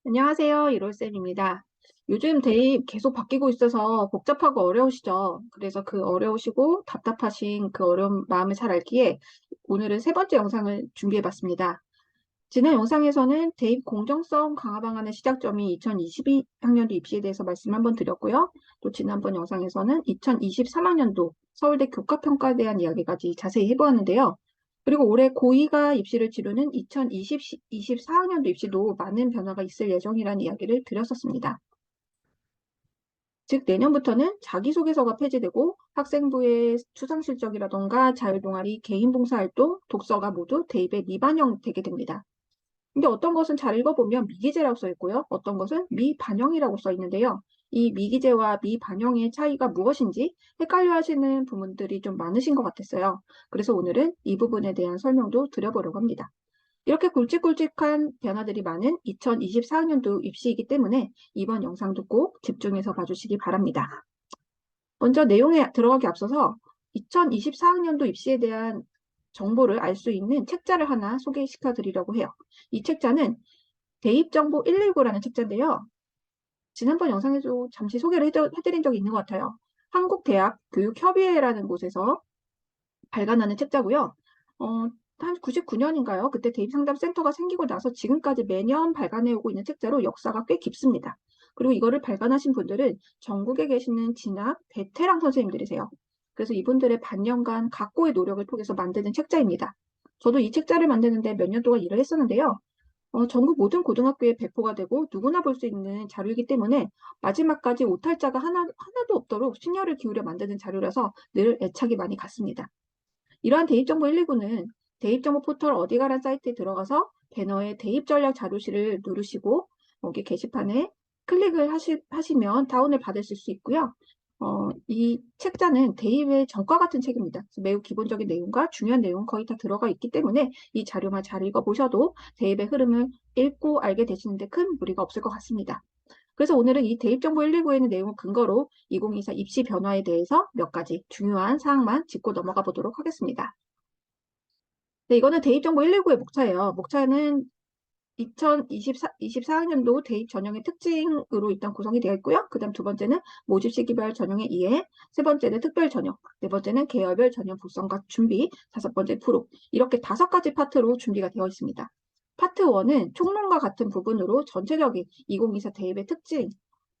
안녕하세요. 이롤쌤입니다. 요즘 대입 계속 바뀌고 있어서 복잡하고 어려우시죠? 그래서 그 어려우시고 답답하신 그 어려운 마음을 잘 알기에 오늘은 세 번째 영상을 준비해 봤습니다. 지난 영상에서는 대입 공정성 강화 방안의 시작점이 2022학년도 입시에 대해서 말씀 한번 드렸고요. 또 지난번 영상에서는 2023학년도 서울대 교과평가에 대한 이야기까지 자세히 해보았는데요. 그리고 올해 고2가 입시를 치르는 2024학년도 입시도 많은 변화가 있을 예정이라는 이야기를 드렸었습니다. 즉, 내년부터는 자기소개서가 폐지되고 학생부의 수상실적이라던가 자율동아리, 개인봉사활동, 독서가 모두 대입에 미반영되게 됩니다. 근데 어떤 것은 잘 읽어보면 미기재라고 써 있고요. 어떤 것은 미반영이라고 써 있는데요. 이 미기재와 미반영의 차이가 무엇인지 헷갈려 하시는 부분들이 좀 많으신 것 같았어요. 그래서 오늘은 이 부분에 대한 설명도 드려보려고 합니다. 이렇게 굵직굵직한 변화들이 많은 2024학년도 입시이기 때문에 이번 영상도 꼭 집중해서 봐주시기 바랍니다. 먼저 내용에 들어가기 앞서서 2024학년도 입시에 대한 정보를 알 수 있는 책자를 하나 소개시켜 드리려고 해요. 이 책자는 대입정보 119라는 책자인데요. 지난번 영상에서 잠시 소개를 해드린 적이 있는 것 같아요. 한국대학교육협의회라는 곳에서 발간하는 책자고요. 한 99년인가요? 그때 대입상담센터가 생기고 나서 지금까지 매년 발간해오고 있는 책자로 역사가 꽤 깊습니다. 그리고 이거를 발간하신 분들은 전국에 계시는 진학, 베테랑 선생님들이세요. 그래서 이분들의 반년간 각고의 노력을 통해서 만드는 책자입니다. 저도 이 책자를 만드는데 몇 년 동안 일을 했었는데요. 전국 모든 고등학교에 배포가 되고 누구나 볼 수 있는 자료이기 때문에 마지막까지 오탈자가 하나도 없도록 심혈을 기울여 만드는 자료라서 늘 애착이 많이 갔습니다. 이러한 대입정보 119는 대입정보 포털 어디가란 사이트에 들어가서 배너에 대입전략 자료실을 누르시고 여기 게시판에 클릭을 하시면 다운을 받으실 수 있고요. 이 책자는 대입의 전과 같은 책입니다. 매우 기본적인 내용과 중요한 내용 거의 다 들어가 있기 때문에 이 자료만 잘 읽어보셔도 대입의 흐름을 읽고 알게 되시는데 큰 무리가 없을 것 같습니다. 그래서 오늘은 이 대입정보 119에 있는 내용을 근거로 2024 입시 변화에 대해서 몇 가지 중요한 사항만 짚고 넘어가 보도록 하겠습니다. 네, 이거는 대입정보 119의 목차예요. 목차는 2024학년도 대입 전형의 특징으로 일단 구성이 되어 있고요. 그 다음 두 번째는 모집 시기별 전형의 이해, 세 번째는 특별 전형, 네 번째는 계열별 전형 구성과 준비, 다섯 번째 프로. 이렇게 다섯 가지 파트로 준비가 되어 있습니다. 파트 1은 총론과 같은 부분으로 전체적인 2024 대입의 특징,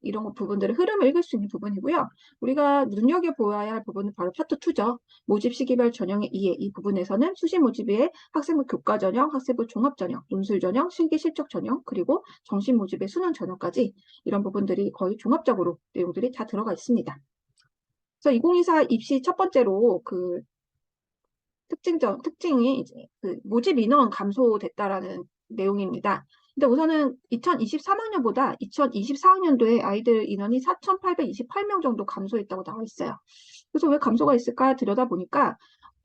이런 부분들의 흐름을 읽을 수 있는 부분이고요. 우리가 눈여겨보아야 할 부분은 바로 파트 2죠. 모집 시기별 전형의 이해, 이 부분에서는 수시 모집의 학생부 교과 전형, 학생부 종합 전형, 논술 전형, 실기 실적 전형, 그리고 정신 모집의 수능 전형까지 이런 부분들이 거의 종합적으로 내용들이 다 들어가 있습니다. 그래서 2024 입시 첫 번째로 그 특징이 이제 그 모집 인원 감소됐다라는 내용입니다. 근데 우선은 2023학년보다 2024학년도에 아이들 인원이 4,828명 정도 감소했다고 나와 있어요. 그래서 왜 감소가 있을까 들여다보니까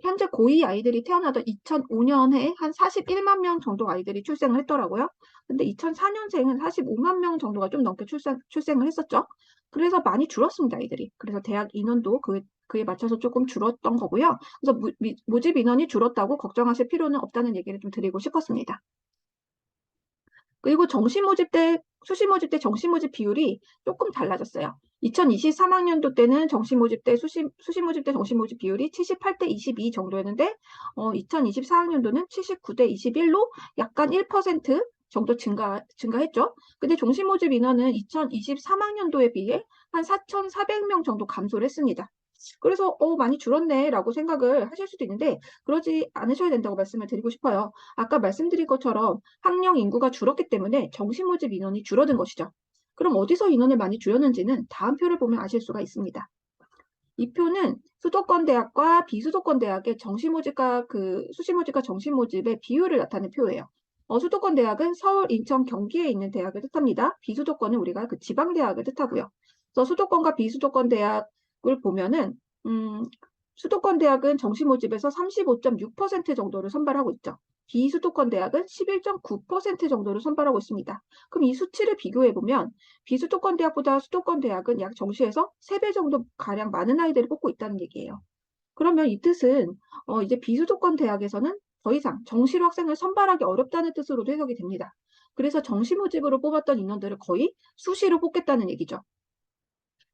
현재 고2 아이들이 태어나던 2005년에 한 41만 명 정도 아이들이 출생을 했더라고요. 근데 2004년생은 45만 명 정도가 좀 넘게 출생을 했었죠. 그래서 많이 줄었습니다, 아이들이. 그래서 대학 인원도 그에 맞춰서 조금 줄었던 거고요. 그래서 모집 인원이 줄었다고 걱정하실 필요는 없다는 얘기를 좀 드리고 싶었습니다. 그리고 수시 모집 때 정시 모집 비율이 조금 달라졌어요. 2023학년도 때는 정시 모집 때 수시 모집 때 정시 모집 비율이 78대 22 정도였는데 2024학년도는 79대 21로 약간 1% 정도 증가했죠. 근데 정시 모집 인원은 2023학년도에 비해 한 4,400명 정도 감소를 했습니다. 그래서 많이 줄었네라고 생각을 하실 수도 있는데 그러지 않으셔야 된다고 말씀을 드리고 싶어요. 아까 말씀드린 것처럼 학령 인구가 줄었기 때문에 정시 모집 인원이 줄어든 것이죠. 그럼 어디서 인원을 많이 줄였는지는 다음 표를 보면 아실 수가 있습니다. 이 표는 수도권 대학과 비수도권 대학의 정시 모집과 수시 모집과 정시 모집의 비율을 나타낸 표예요. 수도권 대학은 서울, 인천, 경기에 있는 대학을 뜻합니다. 비수도권은 우리가 그 지방 대학을 뜻하고요. 그래서 수도권과 비수도권 대학을 보면은 수도권 대학은 정시 모집에서 35.6% 정도를 선발하고 있죠. 비수도권 대학은 11.9% 정도를 선발하고 있습니다. 그럼 이 수치를 비교해 보면 비수도권 대학보다 수도권 대학은 약 정시에서 3배 정도 가량 많은 아이들을 뽑고 있다는 얘기예요. 그러면 이 뜻은 이제 비수도권 대학에서는 더 이상 정시로 학생을 선발하기 어렵다는 뜻으로도 해석이 됩니다. 그래서 정시 모집으로 뽑았던 인원들을 거의 수시로 뽑겠다는 얘기죠.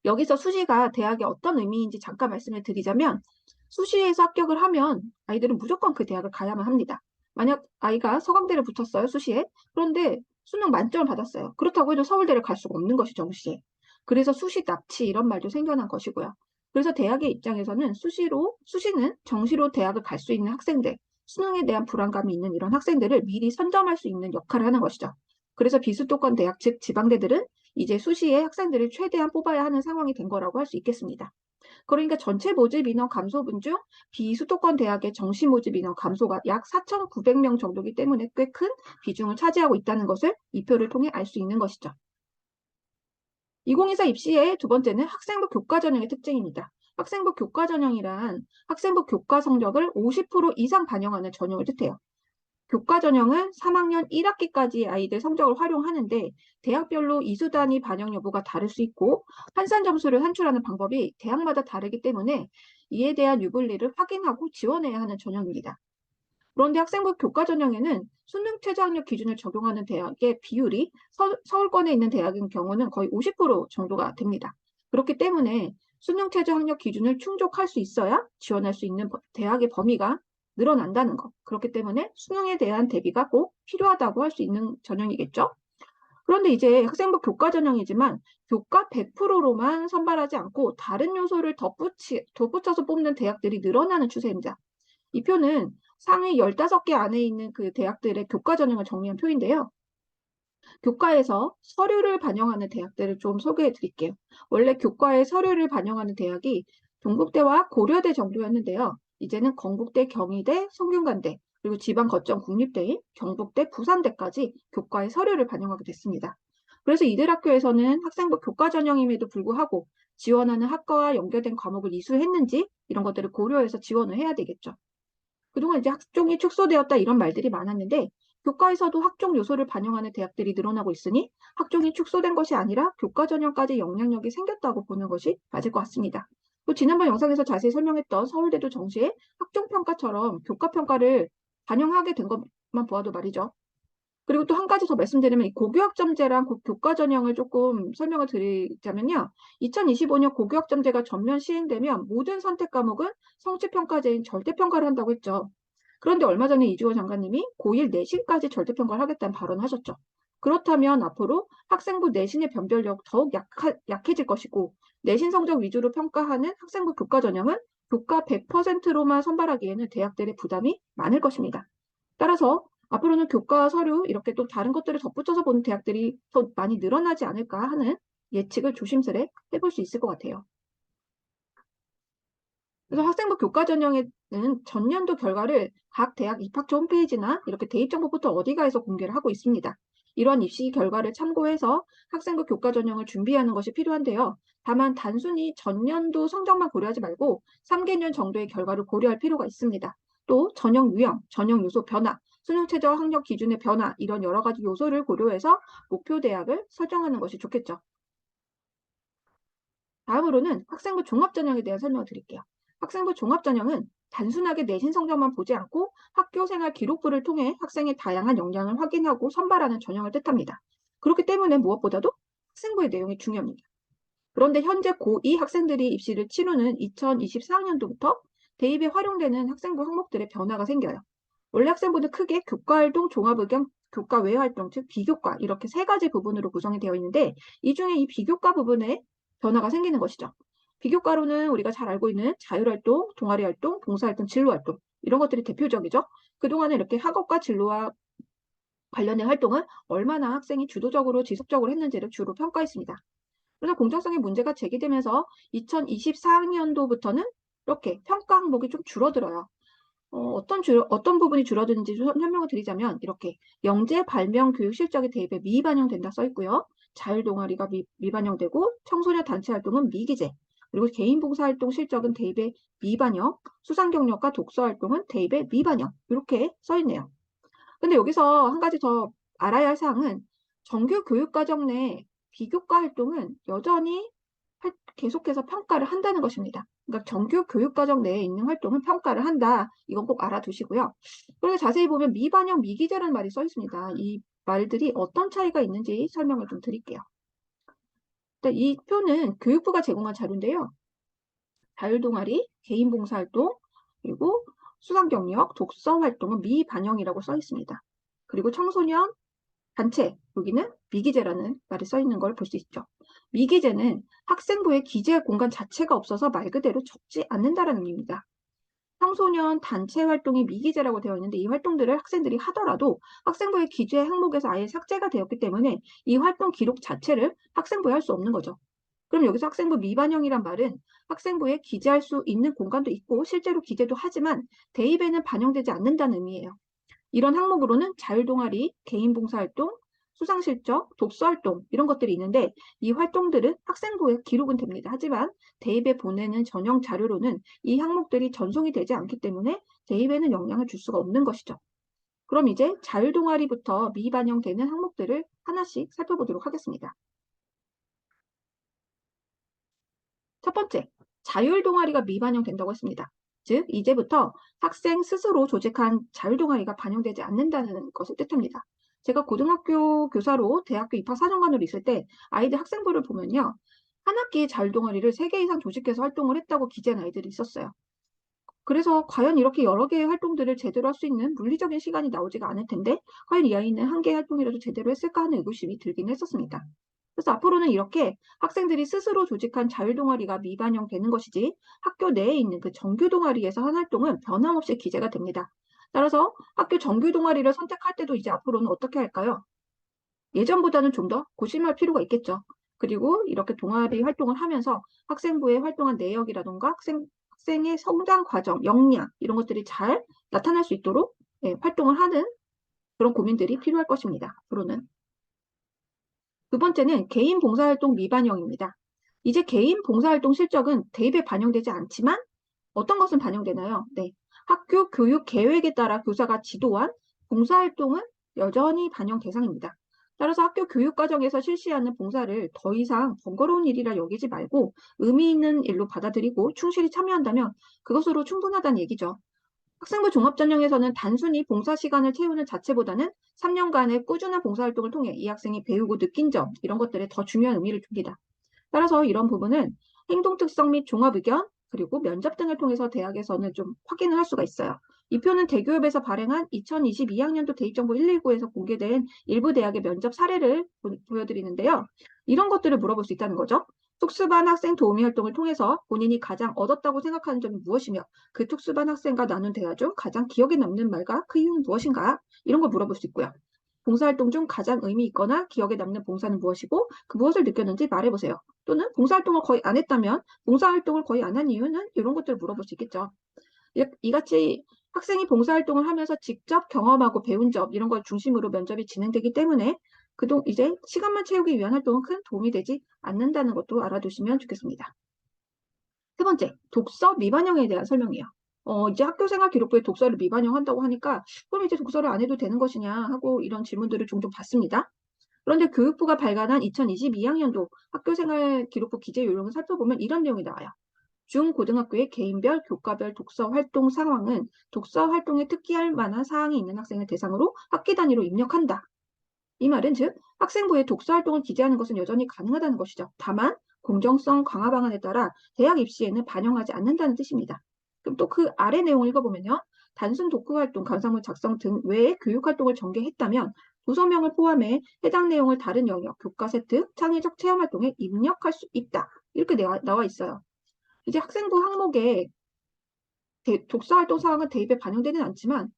여기서 수시가 대학에 어떤 의미인지 잠깐 말씀을 드리자면 수시에서 합격을 하면 아이들은 무조건 그 대학을 가야만 합니다. 만약 아이가 서강대를 붙었어요, 수시에. 그런데 수능 만점을 받았어요. 그렇다고 해도 서울대를 갈 수가 없는 것이죠, 수시에. 그래서 수시 납치 이런 말도 생겨난 것이고요. 그래서 대학의 입장에서는 수시는 정시로 대학을 갈 수 있는 학생들, 수능에 대한 불안감이 있는 이런 학생들을 미리 선점할 수 있는 역할을 하는 것이죠. 그래서 비수도권 대학, 즉 지방대들은 이제 수시에 학생들을 최대한 뽑아야 하는 상황이 된 거라고 할 수 있겠습니다. 그러니까 전체 모집 인원 감소분 중 비수도권 대학의 정시 모집 인원 감소가 약 4,900명 정도이기 때문에 꽤 큰 비중을 차지하고 있다는 것을 이 표를 통해 알 수 있는 것이죠. 2024 입시의 두 번째는 학생부 교과 전형의 특징입니다. 학생부 교과 전형이란 학생부 교과 성적을 50% 이상 반영하는 전형을 뜻해요. 교과 전형은 3학년 1학기까지 아이들 성적을 활용하는데 대학별로 이수 단위 반영 여부가 다를 수 있고 환산 점수를 산출하는 방법이 대학마다 다르기 때문에 이에 대한 유불리를 확인하고 지원해야 하는 전형입니다. 그런데 학생부 교과 전형에는 수능 최저 학력 기준을 적용하는 대학의 비율이 서울권에 있는 대학인 경우는 거의 50% 정도가 됩니다. 그렇기 때문에 수능 최저 학력 기준을 충족할 수 있어야 지원할 수 있는 대학의 범위가 늘어난다는 것. 그렇기 때문에 수능에 대한 대비가 꼭 필요하다고 할 수 있는 전형이겠죠. 그런데 이제 학생부 교과 전형이지만 교과 100%로만 선발하지 않고 다른 요소를 덧붙여서 뽑는 대학들이 늘어나는 추세입니다. 이 표는 상위 15개 안에 있는 그 대학들의 교과 전형을 정리한 표인데요. 교과에서 서류를 반영하는 대학들을 좀 소개해 드릴게요. 원래 교과에 서류를 반영하는 대학이 동국대와 고려대 정도였는데요. 이제는 건국대, 경희대, 성균관대, 그리고 지방 거점 국립대인 경북대, 부산대까지 교과에 서류를 반영하게 됐습니다. 그래서 이들 학교에서는 학생부 교과 전형임에도 불구하고 지원하는 학과와 연계된 과목을 이수했는지 이런 것들을 고려해서 지원을 해야 되겠죠. 그동안 이제 학종이 축소되었다 이런 말들이 많았는데 교과에서도 학종 요소를 반영하는 대학들이 늘어나고 있으니 학종이 축소된 것이 아니라 교과 전형까지 영향력이 생겼다고 보는 것이 맞을 것 같습니다. 또 지난번 영상에서 자세히 설명했던 서울대도 정시에 학종평가처럼 교과평가를 반영하게 된 것만 보아도 말이죠. 그리고 또 한 가지 더 말씀드리면 이 고교학점제랑 교과 전형을 조금 설명을 드리자면요. 2025년 고교학점제가 전면 시행되면 모든 선택 과목은 성취평가제인 절대평가를 한다고 했죠. 그런데 얼마 전에 이주호 장관님이 고1 내신까지 절대평가를 하겠다는 발언을 하셨죠. 그렇다면 앞으로 학생부 내신의 변별력 더욱 약해질 것이고 내신 성적 위주로 평가하는 학생부 교과 전형은 교과 100%로만 선발하기에는 대학들의 부담이 많을 것입니다. 따라서 앞으로는 교과 서류 이렇게 또 다른 것들을 덧붙여서 보는 대학들이 더 많이 늘어나지 않을까 하는 예측을 조심스레 해볼 수 있을 것 같아요. 그래서 학생부 교과 전형에는 전년도 결과를 각 대학 입학처 홈페이지나 이렇게 대입정보 포털 어디가에서 공개를 하고 있습니다. 이러한 입시 결과를 참고해서 학생부 교과 전형을 준비하는 것이 필요한데요. 다만 단순히 전년도 성적만 고려하지 말고 3개년 정도의 결과를 고려할 필요가 있습니다. 또 전형 유형, 전형 요소 변화, 수능 최저 학력 기준의 변화 이런 여러 가지 요소를 고려해서 목표 대학을 설정하는 것이 좋겠죠. 다음으로는 학생부 종합전형에 대한 설명을 드릴게요. 학생부 종합전형은 단순하게 내신 성적만 보지 않고 학교생활 기록부를 통해 학생의 다양한 역량을 확인하고 선발하는 전형을 뜻합니다. 그렇기 때문에 무엇보다도 학생부의 내용이 중요합니다. 그런데 현재 고2 학생들이 입시를 치르는 2024학년도부터 대입에 활용되는 학생부 항목들의 변화가 생겨요. 원래 학생부는 크게 교과활동, 종합의견, 교과 외활동, 즉 비교과 이렇게 세 가지 부분으로 구성이 되어 있는데 이 중에 이 비교과 부분에 변화가 생기는 것이죠. 비교과로는 우리가 잘 알고 있는 자율활동, 동아리활동, 봉사활동, 진로활동 이런 것들이 대표적이죠. 그동안에 이렇게 학업과 진로와 관련된 활동을 얼마나 학생이 주도적으로 지속적으로 했는지를 주로 평가했습니다. 그래서 공정성의 문제가 제기되면서 2024학년도부터는 이렇게 평가 항목이 좀 줄어들어요. 어떤 부분이 줄어드는지 설명을 드리자면 이렇게 영재 발명 교육 실적이 대입에 미반영된다 써 있고요. 자율 동아리가 미반영되고 청소년 단체 활동은 미기재, 그리고 개인 봉사 활동 실적은 대입에 미반영, 수상 경력과 독서 활동은 대입에 미반영 이렇게 써 있네요. 근데 여기서 한 가지 더 알아야 할 사항은 정규 교육과정 내 비교과 활동은 여전히 계속해서 평가를 한다는 것입니다. 그러니까 정규 교육과정 내에 있는 활동은 평가를 한다. 이건 꼭 알아두시고요. 그리고 자세히 보면 미반영, 미기재라는 말이 써 있습니다. 이 말들이 어떤 차이가 있는지 설명을 좀 드릴게요. 이 표는 교육부가 제공한 자료인데요. 자율동아리, 개인봉사활동, 그리고 수상경력, 독서활동은 미반영이라고 써 있습니다. 그리고 청소년 단체, 여기는 미기재라는 말이 써 있는 걸 볼 수 있죠. 미기재는 학생부에 기재할 공간 자체가 없어서 말 그대로 적지 않는다는 의미입니다. 청소년 단체 활동이 미기재라고 되어 있는데 이 활동들을 학생들이 하더라도 학생부의 기재 항목에서 아예 삭제가 되었기 때문에 이 활동 기록 자체를 학생부에 할 수 없는 거죠. 그럼 여기서 학생부 미반영이란 말은 학생부에 기재할 수 있는 공간도 있고 실제로 기재도 하지만 대입에는 반영되지 않는다는 의미예요. 이런 항목으로는 자율동아리, 개인봉사활동, 수상실적, 독서활동 이런 것들이 있는데 이 활동들은 학생부에 기록은 됩니다. 하지만 대입에 보내는 전형 자료로는 이 항목들이 전송이 되지 않기 때문에 대입에는 영향을 줄 수가 없는 것이죠. 그럼 이제 자율동아리부터 미반영되는 항목들을 하나씩 살펴보도록 하겠습니다. 첫 번째, 자율동아리가 미반영된다고 했습니다. 즉, 이제부터 학생 스스로 조직한 자율동아리가 반영되지 않는다는 것을 뜻합니다. 제가 고등학교 교사로 대학교 입학사정관으로 있을 때 아이들 학생부를 보면요. 한 학기에 자율동아리를 3개 이상 조직해서 활동을 했다고 기재한 아이들이 있었어요. 그래서 과연 이렇게 여러 개의 활동들을 제대로 할 수 있는 물리적인 시간이 나오지가 않을 텐데 과연 이 아이는 한 개의 활동이라도 제대로 했을까 하는 의구심이 들긴 했었습니다. 그래서 앞으로는 이렇게 학생들이 스스로 조직한 자율동아리가 미반영되는 것이지 학교 내에 있는 그 정규동아리에서 한 활동은 변함없이 기재가 됩니다. 따라서 학교 정규동아리를 선택할 때도 이제 앞으로는 어떻게 할까요? 예전보다는 좀 더 고심할 필요가 있겠죠. 그리고 이렇게 동아리 활동을 하면서 학생부에 활동한 내역이라던가 학생의 성장 과정, 역량 이런 것들이 잘 나타날 수 있도록 활동을 하는 그런 고민들이 필요할 것입니다. 앞으로는. 두 번째는 개인 봉사활동 미반영입니다. 이제 개인 봉사활동 실적은 대입에 반영되지 않지만 어떤 것은 반영되나요? 네. 학교 교육 계획에 따라 교사가 지도한 봉사활동은 여전히 반영 대상입니다. 따라서 학교 교육 과정에서 실시하는 봉사를 더 이상 번거로운 일이라 여기지 말고 의미 있는 일로 받아들이고 충실히 참여한다면 그것으로 충분하다는 얘기죠. 학생부 종합전형에서는 단순히 봉사 시간을 채우는 자체보다는 3년간의 꾸준한 봉사활동을 통해 이 학생이 배우고 느낀 점 이런 것들에 더 중요한 의미를 줍니다. 따라서 이런 부분은 행동 특성 및 종합 의견 그리고 면접 등을 통해서 대학에서는 좀 확인을 할 수가 있어요. 이 표는 대교협에서 발행한 2022학년도 대입정보 119에서 공개된 일부 대학의 면접 사례를 보여드리는데요. 이런 것들을 물어볼 수 있다는 거죠. 특수반 학생 도우미 활동을 통해서 본인이 가장 얻었다고 생각하는 점이 무엇이며 그 특수반 학생과 나눈 대화 중 가장 기억에 남는 말과 그 이유는 무엇인가? 이런 걸 물어볼 수 있고요. 봉사활동 중 가장 의미 있거나 기억에 남는 봉사는 무엇이고 그 무엇을 느꼈는지 말해보세요. 또는 봉사활동을 거의 안 했다면 봉사활동을 거의 안 한 이유는 이런 것들을 물어볼 수 있겠죠. 이같이 학생이 봉사활동을 하면서 직접 경험하고 배운 점 이런 걸 중심으로 면접이 진행되기 때문에 이제 시간만 채우기 위한 활동은 큰 도움이 되지 않는다는 것도 알아두시면 좋겠습니다. 세 번째, 독서 미반영에 대한 설명이에요. 이제 학교생활 기록부에 독서를 미반영한다고 하니까 그럼 이제 독서를 안 해도 되는 것이냐 하고 이런 질문들을 종종 받습니다. 그런데 교육부가 발간한 2022학년도 학교생활 기록부 기재 요령을 살펴보면 이런 내용이 나와요. 중고등학교의 개인별, 교과별 독서 활동 상황은 독서 활동에 특기할 만한 사항이 있는 학생을 대상으로 학기 단위로 입력한다. 이 말은 즉 학생부에 독서 활동을 기재하는 것은 여전히 가능하다는 것이죠. 다만 공정성 강화 방안에 따라 대학 입시에는 반영하지 않는다는 뜻입니다. 그럼 또 그 아래 내용을 읽어보면요. 단순 독후 활동, 감상문 작성 등 외에 교육 활동을 전개했다면 도서명을 포함해 해당 내용을 다른 영역, 교과 세트, 창의적 체험 활동에 입력할 수 있다. 이렇게 나와 있어요. 이제 학생부 항목에 독서 활동 사항은 대입에 반영되는 않지만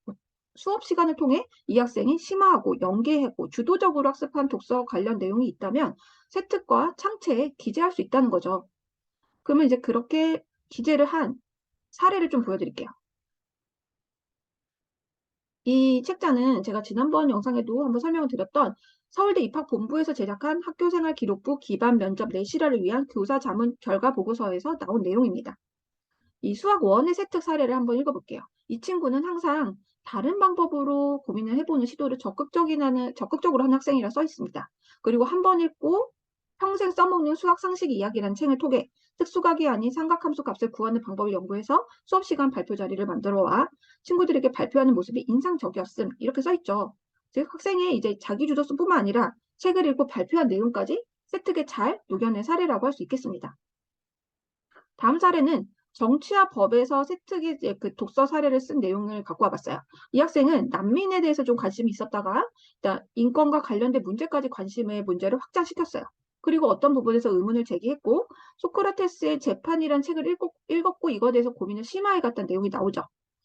수업 시간을 통해 이 학생이 심화하고 연계하고 주도적으로 학습한 독서 관련 내용이 있다면 세특과 창체에 기재할 수 있다는 거죠. 그러면 이제 그렇게 기재를 한 사례를 좀 보여드릴게요. 이 책자는 제가 지난번 영상에도 한번 설명을 드렸던 서울대 입학본부에서 제작한 학교생활 기록부 기반 면접 내실화를 위한 교사 자문 결과 보고서에서 나온 내용입니다. 이 수학 원의 세특 사례를 한번 읽어볼게요. 이 친구는 항상 다른 방법으로 고민을 해보는 시도를 적극적으로 하는 학생이라 써 있습니다. 그리고 한 번 읽고 평생 써먹는 수학 상식 이야기라는 책을 통해 특수각이 아닌 삼각함수 값을 구하는 방법을 연구해서 수업 시간 발표 자리를 만들어 와 친구들에게 발표하는 모습이 인상적이었음. 이렇게 써 있죠. 즉 학생의 이제 자기 주도성뿐만 아니라 책을 읽고 발표한 내용까지 세특에 잘 녹여낸 사례라고 할 수 있겠습니다. 다음 사례는 정치와 법에서 세특이 그 독서 사례를 쓴 내용을 갖고 와봤어요. 이 학생은 난민에 대해서 좀 관심이 있었다가 인권과 관련된 문제까지 관심의 문제를 확장시켰어요. 그리고 어떤 부분에서 의문을 제기했고 소크라테스의 재판이란 책을 읽었고 이거에 대해서 고민을 심화해 갔다는 내용이 나오죠.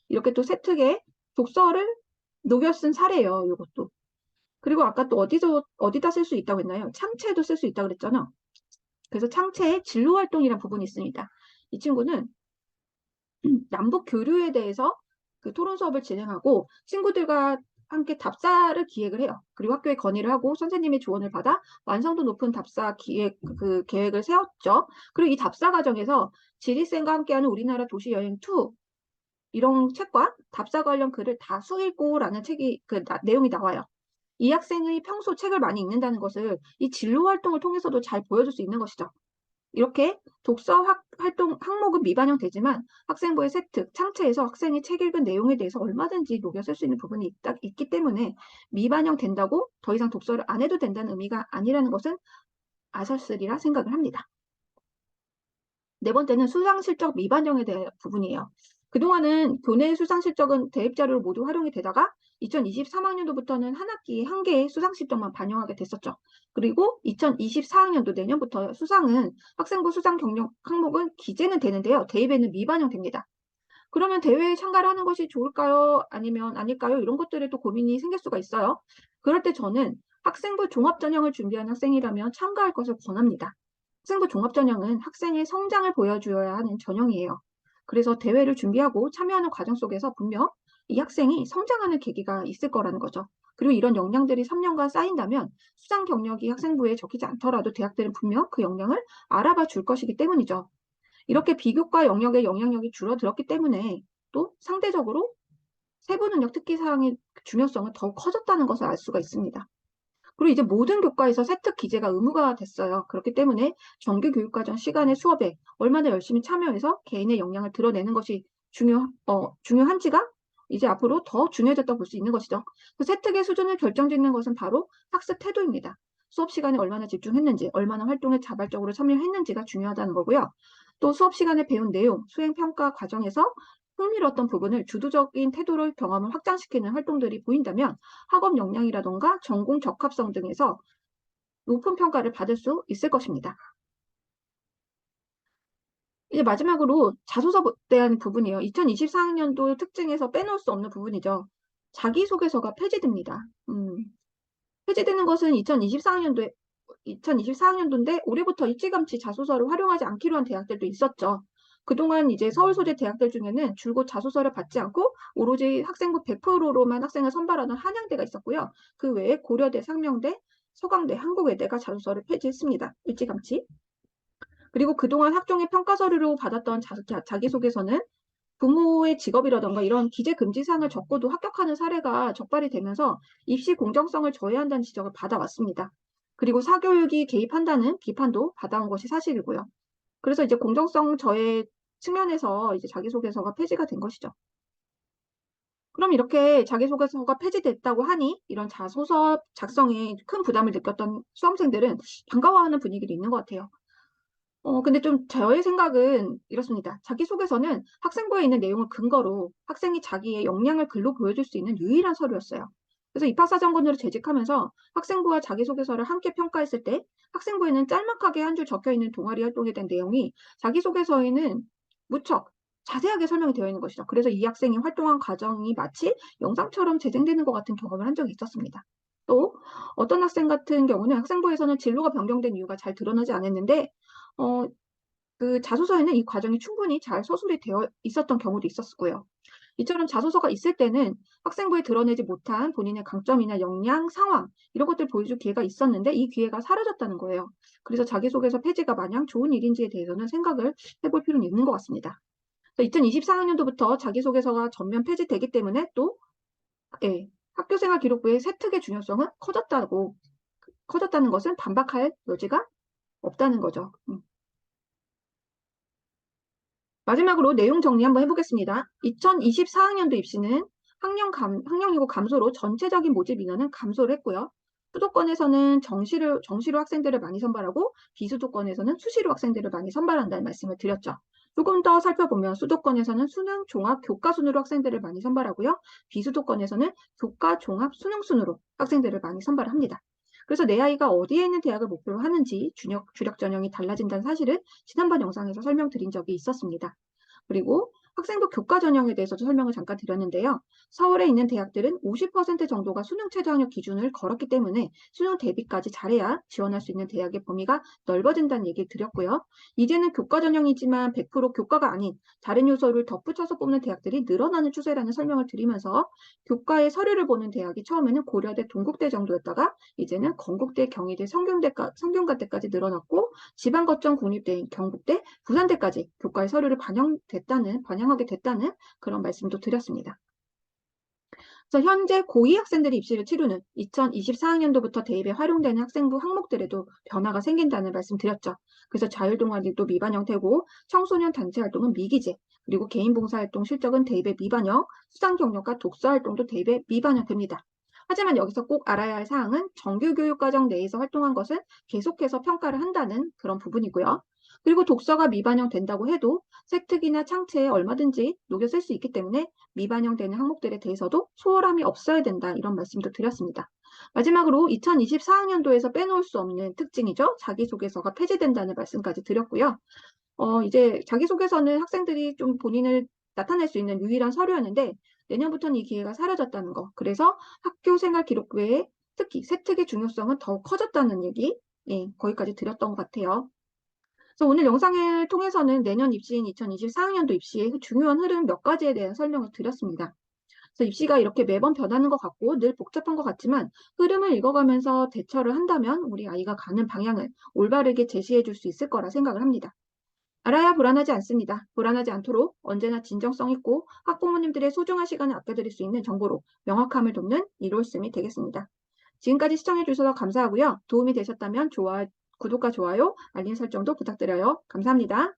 이렇게 또 세특에 독서를 녹여 쓴 사례예요. 이것도. 그리고 아까 또 어디다 쓸 수 있다고 했나요? 창체에도 쓸 수 있다고 그랬잖아요. 그래서 창체에 진로활동이라는 부분이 있습니다. 이 친구는 남북 교류에 대해서 그 토론 수업을 진행하고 친구들과 함께 답사를 기획을 해요. 그리고 학교에 건의를 하고 선생님의 조언을 받아 완성도 높은 답사 그 계획을 세웠죠. 그리고 이 답사 과정에서 지리쌤과 함께하는 우리나라 도시 여행 2 이런 책과 답사 관련 글을 다수 읽고라는 책이 내용이 나와요. 이 학생이 평소 책을 많이 읽는다는 것을 이 진로 활동을 통해서도 잘 보여줄 수 있는 것이죠. 이렇게 독서 활동 항목은 미반영되지만 학생부의 세특, 창체에서 학생이 책 읽은 내용에 대해서 얼마든지 녹여 쓸 수 있는 부분이 있기 때문에 미반영된다고 더 이상 독서를 안 해도 된다는 의미가 아니라는 것은 아셨으리라 생각을 합니다. 네 번째는 수상실적 미반영에 대한 부분이에요. 그동안은 교내 수상실적은 대입자료로 모두 활용이 되다가 2023학년도부터는 한 학기에 한 개의 수상실적만 반영하게 됐었죠. 그리고 2024학년도 내년부터 수상은 학생부 수상 경력 항목은 기재는 되는데요. 대입에는 미반영됩니다. 그러면 대회에 참가를 하는 것이 좋을까요? 아니면 아닐까요? 이런 것들에 또 고민이 생길 수가 있어요. 그럴 때 저는 학생부 종합전형을 준비한 학생이라면 참가할 것을 권합니다. 학생부 종합전형은 학생의 성장을 보여주어야 하는 전형이에요. 그래서 대회를 준비하고 참여하는 과정 속에서 분명 이 학생이 성장하는 계기가 있을 거라는 거죠. 그리고 이런 역량들이 3년간 쌓인다면 수상 경력이 학생부에 적히지 않더라도 대학들은 분명 그 역량을 알아봐 줄 것이기 때문이죠. 이렇게 비교과 영역의 영향력이 줄어들었기 때문에 또 상대적으로 세부 능력 특기 사항의 중요성은 더욱 커졌다는 것을 알 수가 있습니다. 그리고 이제 모든 교과에서 세특 기재가 의무가 됐어요. 그렇기 때문에 정규 교육과정 시간의 수업에 얼마나 열심히 참여해서 개인의 역량을 드러내는 것이 중요한지가 이제 앞으로 더 중요해졌다고 볼 수 있는 것이죠. 그 세특의 수준을 결정짓는 것은 바로 학습 태도입니다. 수업 시간에 얼마나 집중했는지, 얼마나 활동에 자발적으로 참여했는지가 중요하다는 거고요. 또 수업 시간에 배운 내용, 수행 평가 과정에서 흥미로웠던 부분을 주도적인 태도로 경험을 확장시키는 활동들이 보인다면 학업 역량이라던가 전공 적합성 등에서 높은 평가를 받을 수 있을 것입니다. 이제 마지막으로 자소서에 대한 부분이에요. 2024학년도 특징에서 빼놓을 수 없는 부분이죠. 자기소개서가 폐지됩니다. 폐지되는 것은 2024학년도인데 올해부터 일찌감치 자소서를 활용하지 않기로 한 대학들도 있었죠. 그동안 이제 서울 소재 대학들 중에는 줄곧 자소서를 받지 않고 오로지 학생부 100%로만 학생을 선발하는 한양대가 있었고요. 그 외에 고려대, 상명대, 서강대, 한국외대가 자소서를 폐지했습니다. 일찌감치. 그리고 그동안 학종의 평가 서류로 받았던 자기소개서는 부모의 직업이라던가 이런 기재 금지 사항을 적고도 합격하는 사례가 적발이 되면서 입시 공정성을 저해한다는 지적을 받아왔습니다. 그리고 사교육이 개입한다는 비판도 받아온 것이 사실이고요. 그래서 이제 공정성 저해 측면에서 이제 자기소개서가 폐지가 된 것이죠. 그럼 이렇게 자기소개서가 폐지됐다고 하니 이런 자소서 작성에 큰 부담을 느꼈던 수험생들은 반가워하는 분위기도 있는 것 같아요. 근데 좀 저의 생각은 이렇습니다. 자기소개서는 학생부에 있는 내용을 근거로 학생이 자기의 역량을 글로 보여줄 수 있는 유일한 서류였어요. 그래서 입학사정관으로 재직하면서 학생부와 자기소개서를 함께 평가했을 때 학생부에는 짤막하게 한 줄 적혀 있는 동아리 활동에 대한 내용이 자기소개서에는 무척 자세하게 설명이 되어 있는 것이죠. 그래서 이 학생이 활동한 과정이 마치 영상처럼 재생되는 것 같은 경험을 한 적이 있었습니다. 또 어떤 학생 같은 경우는 학생부에서는 진로가 변경된 이유가 잘 드러나지 않았는데 어, 그 자소서에는 이 과정이 충분히 잘 서술이 되어 있었던 경우도 있었고요. 이처럼 자소서가 있을 때는 학생부에 드러내지 못한 본인의 강점이나 역량, 상황 이런 것들 보여줄 기회가 있었는데 이 기회가 사라졌다는 거예요. 그래서 자기소개서 폐지가 마냥 좋은 일인지에 대해서는 생각을 해볼 필요는 있는 것 같습니다. 2024학년도부터 자기소개서가 전면 폐지되기 때문에 또 예, 학교생활 기록부의 세특의 중요성은 커졌다는 것은 반박할 여지가 없다는 거죠. 마지막으로 내용 정리 한번 해보겠습니다. 2024학년도 입시는 학령인구 감소로 전체적인 모집 인원은 감소를 했고요. 수도권에서는 정시로 학생들을 많이 선발하고 비수도권에서는 수시로 학생들을 많이 선발한다는 말씀을 드렸죠. 조금 더 살펴보면 수도권에서는 수능, 종합, 교과 순으로 학생들을 많이 선발하고요. 비수도권에서는 교과, 종합, 수능 순으로 학생들을 많이 선발합니다. 그래서 내 아이가 어디에 있는 대학을 목표로 하는지 주력 전형이 달라진다는 사실을 지난번 영상에서 설명드린 적이 있었습니다. 그리고 학생부 교과 전형에 대해서도 설명을 잠깐 드렸는데요. 서울에 있는 대학들은 50% 정도가 수능 최저학력 기준을 걸었기 때문에 수능 대비까지 잘해야 지원할 수 있는 대학의 범위가 넓어진다는 얘기를 드렸고요. 이제는 교과 전형이지만 100% 교과가 아닌 다른 요소를 덧붙여서 뽑는 대학들이 늘어나는 추세라는 설명을 드리면서 교과의 서류를 보는 대학이 처음에는 고려대, 동국대 정도였다가 이제는 건국대, 경희대, 성균관대까지 늘어났고 지방거점 국립대인 경북대, 부산대까지 교과의 서류를 반영하게 됐다는 그런 말씀도 드렸습니다. 그래서 현재 고2 학생들이 입시를 치르는 2024학년도부터 대입에 활용되는 학생부 항목들에도 변화가 생긴다는 말씀 드렸죠. 그래서 자율동아리도 미반 형태고 청소년 단체 활동은 미기재, 그리고 개인 봉사활동 실적은 대입에 미반영, 수상 경력과 독서 활동도 대입에 미반영됩니다. 하지만 여기서 꼭 알아야 할 사항은 정규교육과정 내에서 활동한 것은 계속해서 평가를 한다는 그런 부분이고요. 그리고 독서가 미반영 된다고 해도 색특이나 창체에 얼마든지 녹여 쓸 수 있기 때문에 미반영되는 항목들에 대해서도 소홀함이 없어야 된다, 이런 말씀도 드렸습니다. 마지막으로 2024학년도에서 빼놓을 수 없는 특징이죠. 자기소개서가 폐지된다는 말씀까지 드렸고요. 이제 자기소개서는 학생들이 좀 본인을 나타낼 수 있는 유일한 서류였는데 내년부터는 이 기회가 사라졌다는 거. 그래서 학교 생활 기록 외에 특히 세특의 중요성은 더욱 커졌다는 얘기, 예, 거기까지 드렸던 것 같아요. 그래서 오늘 영상을 통해서는 내년 입시인 2024학년도 입시의 중요한 흐름 몇 가지에 대한 설명을 드렸습니다. 그래서 입시가 이렇게 매번 변하는 것 같고 늘 복잡한 것 같지만 흐름을 읽어가면서 대처를 한다면 우리 아이가 가는 방향을 올바르게 제시해 줄 수 있을 거라 생각을 합니다. 알아야 불안하지 않습니다. 불안하지 않도록 언제나 진정성 있고 학부모님들의 소중한 시간을 아껴드릴 수 있는 정보로 명확함을 돕는 이로울씀이 되겠습니다. 지금까지 시청해 주셔서 감사하고요. 도움이 되셨다면 구독과 좋아요, 알림 설정도 부탁드려요. 감사합니다.